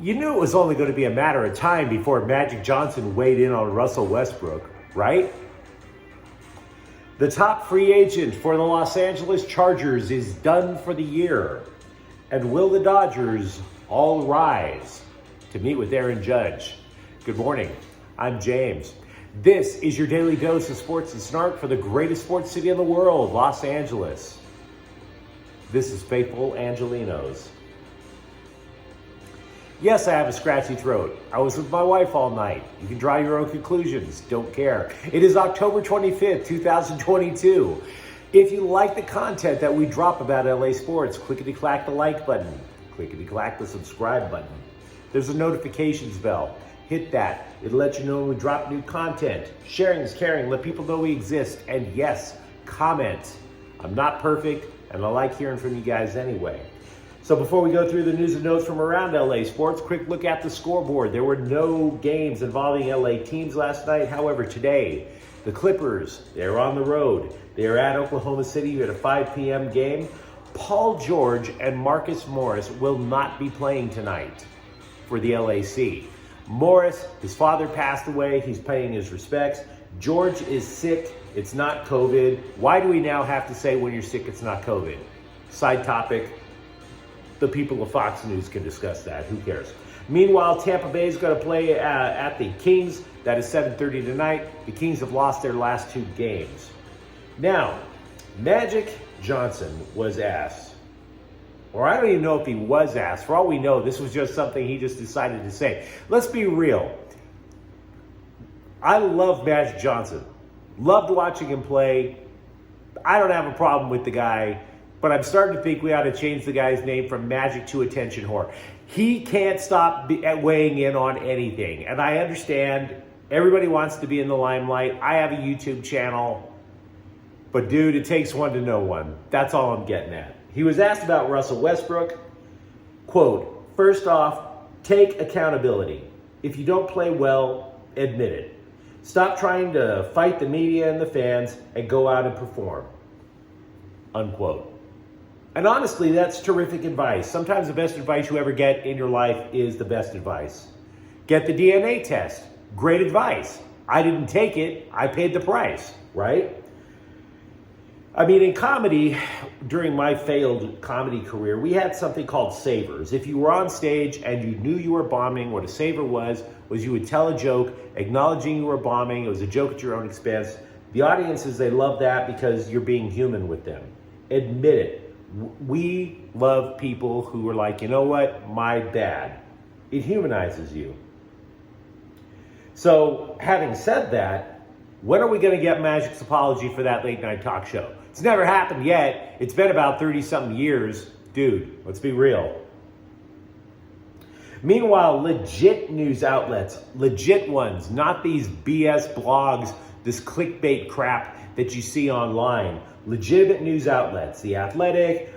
You knew it was only going to be a matter of time before Magic Johnson weighed in on Russell Westbrook, right? The top free agent for the Los Angeles Chargers is done for the year. And will the Dodgers all rise to meet with Aaron Judge? Good morning. I'm James. This is your daily dose of sports and snark for the greatest sports city in the world, Los Angeles. This is faithful Angelenos. Yes, I have a scratchy throat. I was with my wife all night. You can draw your own conclusions. Don't care. It is October 25th, 2022. If you like the content that we drop about LA sports, clickety-clack the like button. Clickety-clack the subscribe button. There's a notifications bell. Hit that. It'll let you know when we drop new content. Sharing is caring. Let people know we exist. And yes, comment. I'm not perfect, and I like hearing from you guys anyway. So before we go through the news and notes from around LA sports, quick look at the scoreboard. There were no games involving LA teams last night. However, today, the Clippers, they're on the road. They're at Oklahoma City at a 5 p.m. game. Paul George and Marcus Morris will not be playing tonight for the LAC. Morris, his father passed away. He's paying his respects. George is sick. It's not COVID. Why do we now have to say when you're sick it's not COVID? Side topic. The people of Fox News can discuss that. Who cares? Meanwhile, Tampa Bay is going to play at the Kings. That is 7:30 tonight. The Kings have lost their last two games. Now, Magic Johnson was asked, or I don't even know if he was asked. For all we know, this was just something he just decided to say. Let's be real. I love Magic Johnson. Loved watching him play. I don't have a problem with the guy. But I'm starting to think we ought to change the guy's name from Magic to Attention Whore. He can't stop weighing in on anything. And I understand everybody wants to be in the limelight. I have a YouTube channel. But dude, it takes one to know one. That's all I'm getting at. He was asked about Russell Westbrook. Quote, first off, take accountability. If you don't play well, admit it. Stop trying to fight the media and the fans and go out and perform. Unquote. And honestly, that's terrific advice. Sometimes the best advice you ever get in your life is the best advice. Get the DNA test. Great advice. I didn't take it. I paid the price, right? I mean, in comedy, during my failed comedy career, we had something called savers. If you were on stage and you knew you were bombing, what a saver was you would tell a joke acknowledging you were bombing. It was a joke at your own expense. The audiences, they love that because you're being human with them. Admit it. We love people who are like, you know what, my bad. It humanizes you. So, having said that, when are we going to get Magic's apology for that late night talk show? It's never happened yet. It's been about 30-something years. Dude, let's be real. Meanwhile, legit news outlets, legit ones, not these BS blogs, this clickbait crap that you see online. Legitimate news outlets, The Athletic,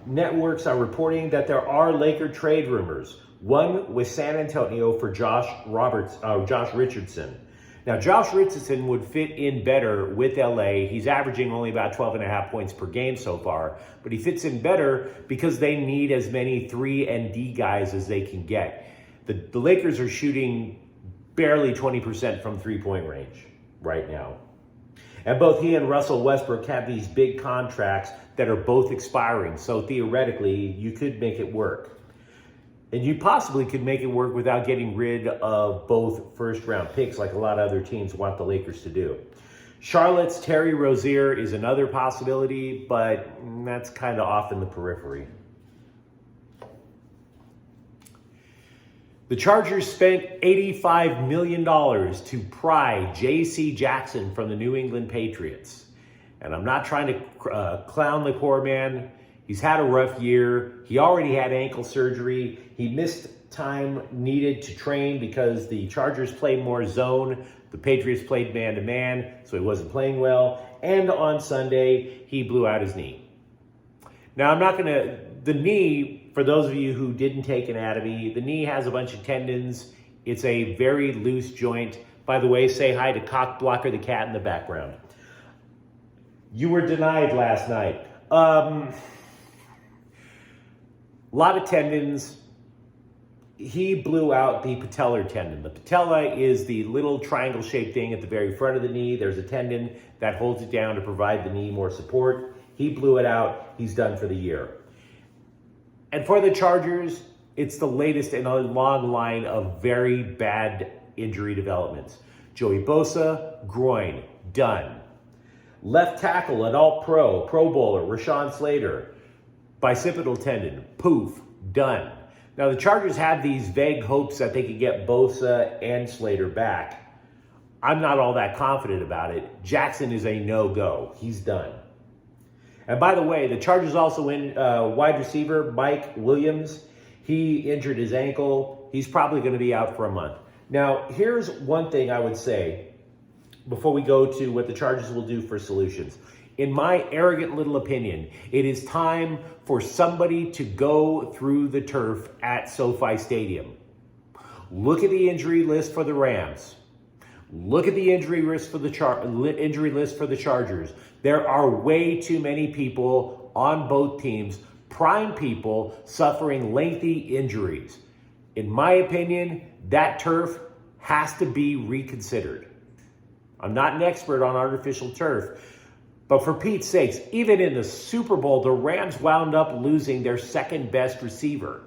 networks are reporting that there are Laker trade rumors. One with San Antonio for Josh Richardson. Now, Josh Richardson would fit in better with LA. He's averaging only about 12.5 points per game so far, but he fits in better because they need as many 3 and D guys as they can get. The Lakers are shooting barely 20% from three-point range right now. And both he and Russell Westbrook have these big contracts that are both expiring. So theoretically, you could make it work. And you possibly could make it work without getting rid of both first-round picks like a lot of other teams want the Lakers to do. Charlotte's Terry Rozier is another possibility, but that's kind of off in the periphery. The Chargers spent $85 million to pry J.C. Jackson from the New England Patriots. And I'm not trying to clown the poor man. He's had a rough year. He already had ankle surgery. He missed time needed to train because the Chargers played more zone. The Patriots played man-to-man, so he wasn't playing well. And on Sunday, he blew out his knee. Now, I'm not going to... The knee, for those of you who didn't take anatomy, the knee has a bunch of tendons. It's a very loose joint. By the way, say hi to Cock Blocker the cat in the background. You were denied last night. A lot of tendons. he blew out the patellar tendon. The patella is the little triangle-shaped thing at the very front of the knee. There's a tendon that holds it down to provide the knee more support. He blew it out. He's done for the year. And for the Chargers, it's the latest in a long line of very bad injury developments. Joey Bosa, groin, done. Left tackle, an all-pro, Pro Bowler, Rashawn Slater, bicipital tendon, poof, done. Now, the Chargers have these vague hopes that they could get Bosa and Slater back. I'm not all that confident about it. Jackson is a no-go. He's done. And by the way, the Chargers also in wide receiver, Mike Williams. He injured his ankle. He's probably going to be out for a month. Now, here's one thing I would say before we go to what the Chargers will do for solutions. In my arrogant little opinion, it is time for somebody to go through the turf at SoFi Stadium. Look at the injury list for the Rams. Look at the injury list for the Chargers. There are way too many people on both teams, prime people, suffering lengthy injuries. In my opinion, that turf has to be reconsidered. I'm not an expert on artificial turf, but for Pete's sakes, even in the Super Bowl, the Rams wound up losing their second best receiver.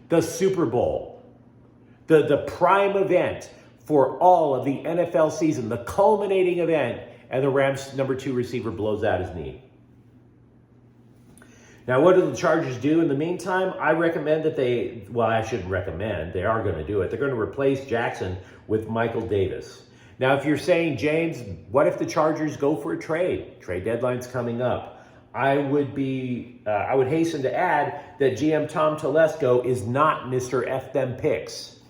The Super Bowl, the prime event for all of the NFL season, the culminating event, and the Rams' number 2 receiver blows out his knee. Now, what do the Chargers do in the meantime? I recommend that I shouldn't recommend, they are going to do it. They're going to replace Jackson with Michael Davis. Now, if you're saying, James, what if the Chargers go for a trade? Trade deadline's coming up. I would hasten to add that GM Tom Telesco is not Mr. F them picks.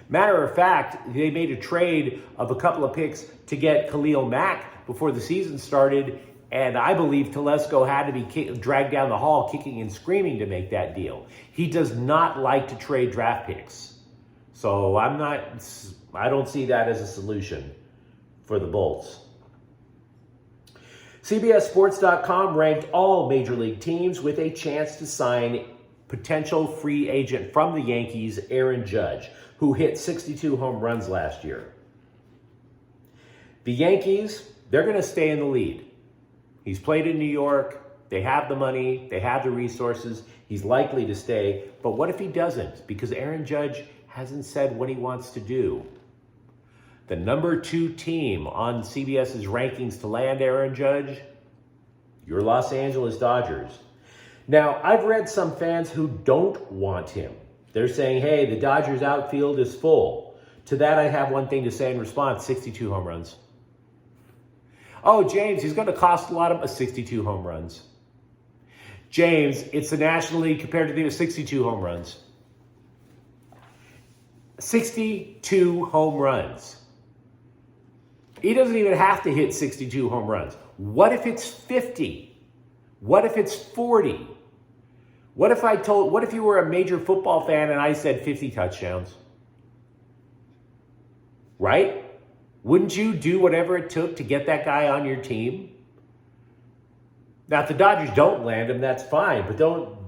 Matter of fact, they made a trade of a couple of picks to get Khalil Mack before the season started, and I believe Telesco had to be dragged down the hall kicking and screaming to make that deal. He does not like to trade draft picks. So I don't see that as a solution for the Bolts. CBSSports.com ranked all Major League teams with a chance to sign potential free agent from the Yankees, Aaron Judge, who hit 62 home runs last year. The Yankees, they're going to stay in the lead. He's played in New York. They have the money. They have the resources. He's likely to stay. But what if he doesn't? Because Aaron Judge hasn't said what he wants to do. The number 2 team on CBS's rankings to land Aaron Judge, your Los Angeles Dodgers. Now, I've read some fans who don't want him. They're saying, hey, the Dodgers outfield is full. To that, I have one thing to say in response: 62 home runs. Oh, James, he's going to cost a lot of 62 home runs. James, it's the National League compared to the 62 home runs. 62 home runs. He doesn't even have to hit 62 home runs. What if it's 50? What if it's 40? What if you were a major football fan and I said 50 touchdowns? Right? Wouldn't you do whatever it took to get that guy on your team? Now, if the Dodgers don't land him, that's fine, but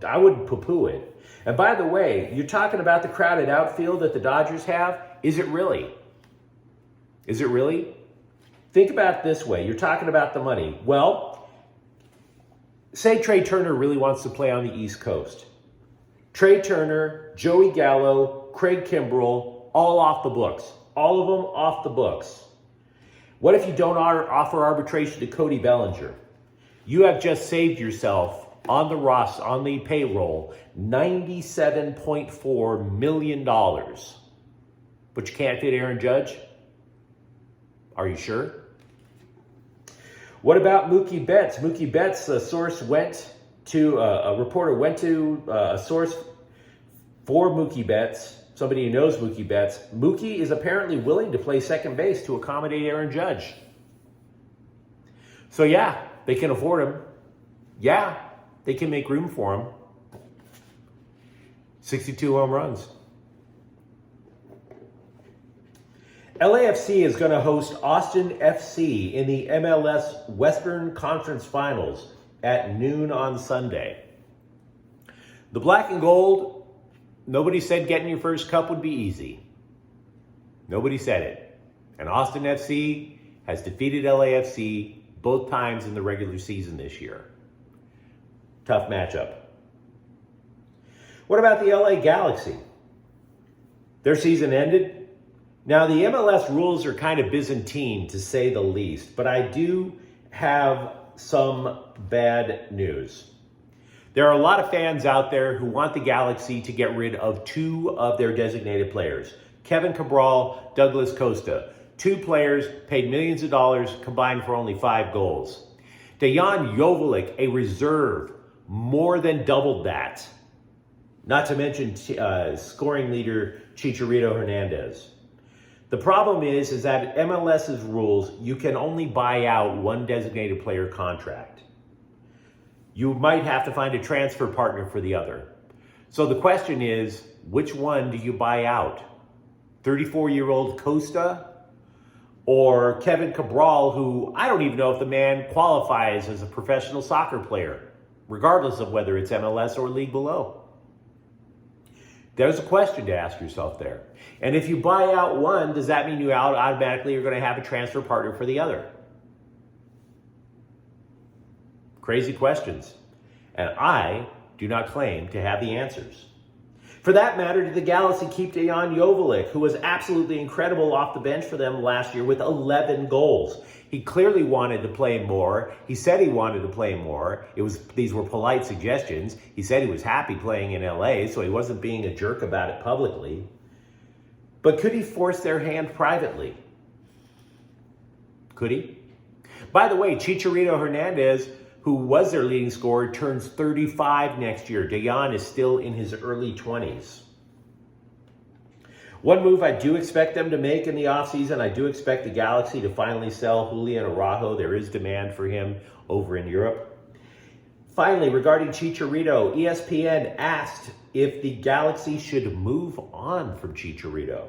I wouldn't poo-poo it. And by the way, you're talking about the crowded outfield that the Dodgers have. Is it really? Is it really? Think about it this way. You're talking about the money. Well, say Trey Turner really wants to play on the East Coast. Trey Turner, Joey Gallo, Craig Kimbrell, all off the books. All of them off the books. What if you don't offer arbitration to Cody Bellinger? You have just saved yourself on the payroll, $97.4 million. But you can't fit Aaron Judge? Are you sure? What about Mookie Betts? Mookie Betts, a reporter went to a source for Mookie Betts, somebody who knows Mookie Betts. Mookie is apparently willing to play second base to accommodate Aaron Judge. So yeah, they can afford him. Yeah, they can make room for him. 62 home runs. LAFC is going to host Austin FC in the MLS Western Conference Finals at noon on Sunday. The Black and Gold, Nobody said getting your first cup would be easy. Nobody said it. And Austin FC has defeated LAFC both times in the regular season this year. Tough matchup. What about the LA Galaxy? Their season ended. Now, the MLS rules are kind of Byzantine, to say the least, but I do have some bad news. There are a lot of fans out there who want the Galaxy to get rid of two of their designated players, Kevin Cabral, Douglas Costa. Two players paid millions of dollars combined for only 5 goals. Dejan Joveljic, a reserve, more than doubled that. Not to mention scoring leader Chicharito Hernandez. The problem is that MLS's rules, you can only buy out one designated player contract. You might have to find a transfer partner for the other. So the question is, which one do you buy out? 34-year-old Costa or Kevin Cabral, who I don't even know if the man qualifies as a professional soccer player, regardless of whether it's MLS or league below. There's a question to ask yourself there. And if you buy out one, does that mean you automatically are going to have a transfer partner for the other? Crazy questions. And I do not claim to have the answers. For that matter, did the Galaxy keep Dejan Joveljic, who was absolutely incredible off the bench for them last year with 11 goals? He clearly wanted to play more. He said he wanted to play more. These were polite suggestions. He said he was happy playing in LA, so he wasn't being a jerk about it publicly. But could he force their hand privately? Could he? By the way, Chicharito Hernandez, who was their leading scorer, turns 35 next year. Dejan is still in his early 20s. One move I do expect them to make in the offseason, I do expect the Galaxy to finally sell Julian Araujo. There is demand for him over in Europe. Finally, regarding Chicharito, ESPN asked if the Galaxy should move on from Chicharito.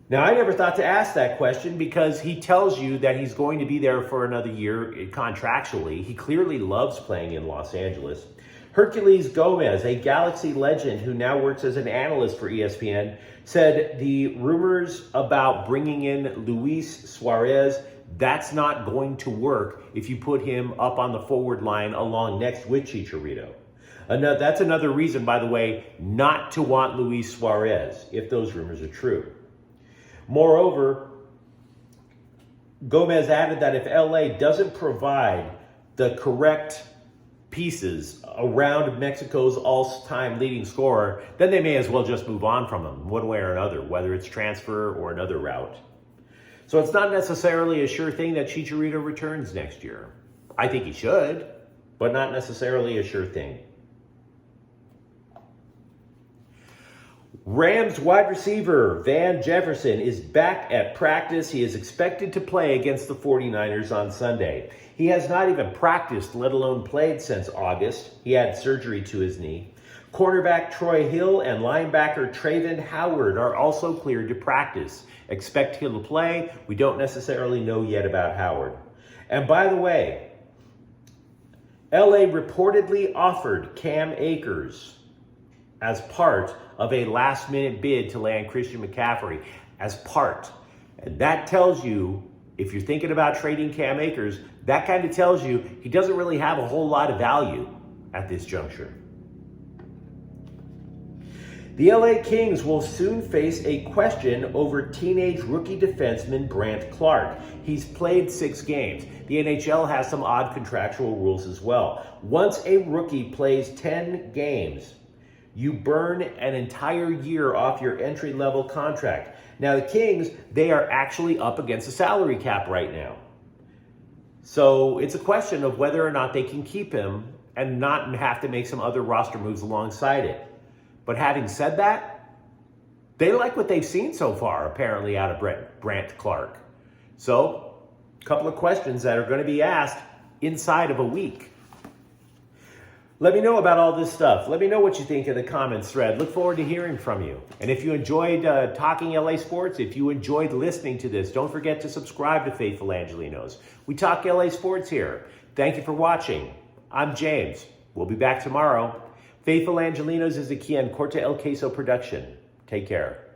Now, I never thought to ask that question because he tells you that he's going to be there for another year contractually. He clearly loves playing in Los Angeles. Herculez Gomez, a Galaxy legend who now works as an analyst for ESPN, said the rumors about bringing in Luis Suarez, that's not going to work if you put him up on the forward line along next with Chicharito. That's another reason, by the way, not to want Luis Suarez, if those rumors are true. Moreover, Gomez added that if LA doesn't provide the correct pieces around Mexico's all-time leading scorer, then they may as well just move on from him one way or another, whether it's transfer or another route. So it's not necessarily a sure thing that Chicharito returns next year. I think he should, but not necessarily a sure thing. Rams wide receiver Van Jefferson is back at practice. He is expected to play against the 49ers on Sunday. He has not even practiced, let alone played, since August. He had surgery to his knee. Cornerback Troy Hill and linebacker Travin Howard are also cleared to practice. Expect Hill to play. We don't necessarily know yet about Howard. And by the way, LA reportedly offered Cam Akers as part of a last-minute bid to land Christian McCaffrey as part. And that tells you, if you're thinking about trading Cam Akers, that kind of tells you he doesn't really have a whole lot of value at this juncture. The LA Kings will soon face a question over teenage rookie defenseman Brant Clark. He's played 6 games. The NHL has some odd contractual rules as well. Once a rookie plays 10 games, you burn an entire year off your entry-level contract. Now, the Kings, they are actually up against the salary cap right now. So it's a question of whether or not they can keep him and not have to make some other roster moves alongside it. But having said that, they like what they've seen so far, apparently, out of Brant Clark. So, a couple of questions that are going to be asked inside of a week. Let me know about all this stuff. Let me know what you think in the comments thread. Look forward to hearing from you. And if you enjoyed talking LA sports, if you enjoyed listening to this, don't forget to subscribe to Faithful Angelenos. We talk LA sports here. Thank you for watching. I'm James. We'll be back tomorrow. Faithful Angelenos is a Corte El Queso production. Take care.